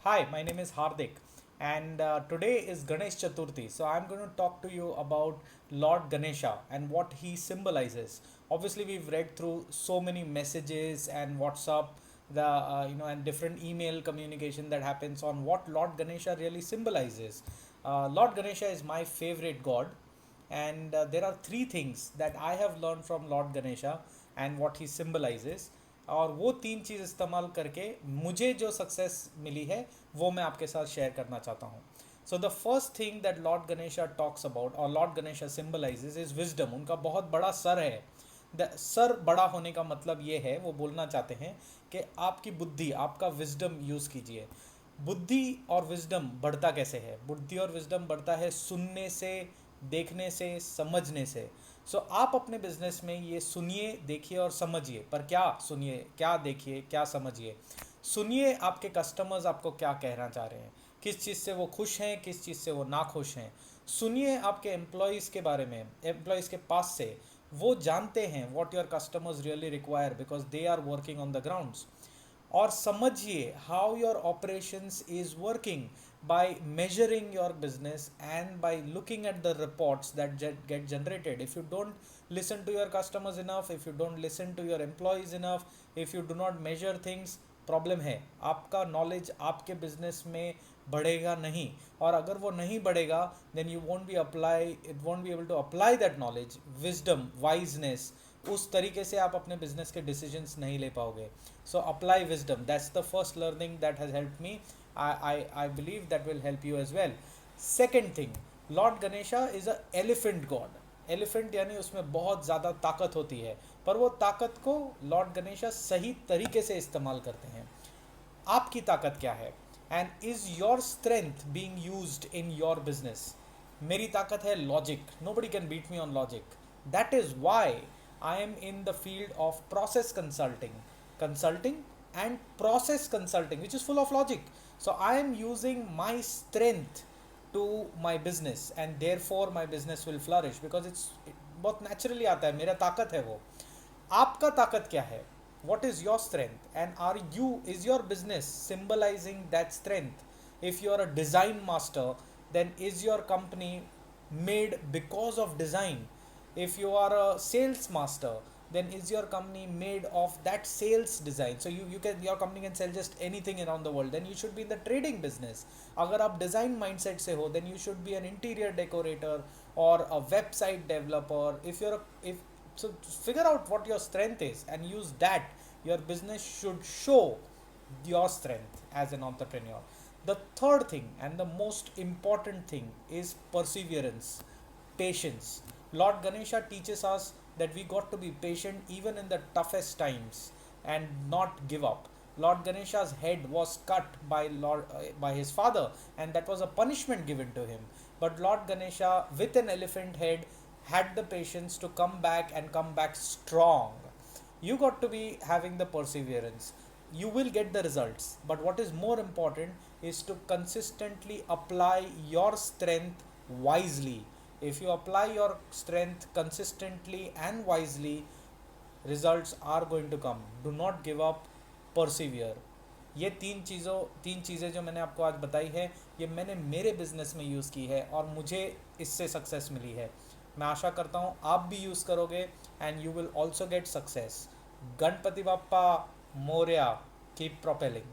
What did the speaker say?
Hi, my name is Hardik, and today is Ganesh Chaturthi. So, I'm going to talk to you about Lord Ganesha and what he symbolizes. Obviously, we've read through so many messages and WhatsApp, and different email communication that happens on what Lord Ganesha really symbolizes. Lord Ganesha is my favorite god, and there are three things that I have learned from Lord Ganesha and what he symbolizes. और वो तीन चीज़ इस्तेमाल करके मुझे जो success मिली है वो मैं आपके साथ शेयर करना चाहता हूँ. So the first thing that Lord Ganesha talks about और Lord Ganesha symbolises is wisdom. उनका बहुत बड़ा सर है. द सर बड़ा होने का मतलब ये है, वो बोलना चाहते हैं कि आपकी बुद्धि, आपका विजडम यूज़ कीजिए. बुद्धि और विजडम बढ़ता कैसे है? बुद्धि और विजडम बढ़ता है सुनने से, देखने से, समझने से. आप अपने बिजनेस में ये सुनिए, देखिए और समझिए. पर क्या सुनिए, क्या देखिए, क्या समझिए? सुनिए आपके कस्टमर्स आपको क्या कहना चाह रहे हैं, किस चीज़ से वो खुश हैं, किस चीज़ से वो ना खुश हैं. सुनिए आपके एम्प्लॉयज़ के बारे में, एम्प्लॉयज़ के पास से. वो जानते हैं what your customers really require because they are working on the grounds. और समझिए how your operations is working by measuring your business and by looking at the reports that get generated. If you don't listen to your customers enough, if you don't listen to your employees enough, if you do not measure things, problem है. आपका knowledge आपके business में बढ़ेगा नहीं. और अगर वो नहीं बढ़ेगा then you won't be apply it won't be able to apply that knowledge, wisdom, wiseness. उस तरीके से आप अपने बिजनेस के डिसीजंस नहीं ले पाओगे. So apply wisdom. That's the first learning that has help me. I believe that will help you as well. Second thing, Lord Ganesha is a elephant god. Elephant यानी उसमें बहुत ज़्यादा ताकत होती है, पर वो ताकत को लॉर्ड गणेशा सही तरीके से इस्तेमाल करते हैं. आपकी ताकत क्या है? And is your strength being used in your business? मेरी ताकत है logic. Nobody can beat me on logic. That is why I am in the field of process consulting and process consulting, which is full of logic. So I am using my strength to my business and therefore my business will flourish because बहुत naturally आता है. मेरा ताकत है वो. आपका ताकत क्या है? What is your strength? And is your business symbolizing that strength? If you are a design master, then is your company made because of design? If you are a sales master, then is your company made of that sales design? So your company can sell just anything around the world. Then you should be in the trading business. अगर आप design mindset से हो, then you should be an interior decorator or a website developer. So figure out what your strength is and use that. Your business should show your strength as an entrepreneur. The third thing and the most important thing is perseverance, patience. Lord Ganesha teaches us that we got to be patient even in the toughest times and not give up. Lord Ganesha's head was cut by his father, and that was a punishment given to him. But Lord Ganesha, with an elephant head, had the patience to come back and come back strong. You got to be having the perseverance. You will get the results, but what is more important is to consistently apply your strength wisely. If you apply your strength consistently and wisely, results are going to come. Do not give up, persevere. ये तीन चीज़ें जो मैंने आपको आज बताई है, ये मैंने मेरे बिजनेस में यूज़ की है और मुझे इससे सक्सेस मिली है. मैं आशा करता हूँ आप भी यूज़ करोगे and you will also get success. Ganpati Bappa Morya. Keep propelling.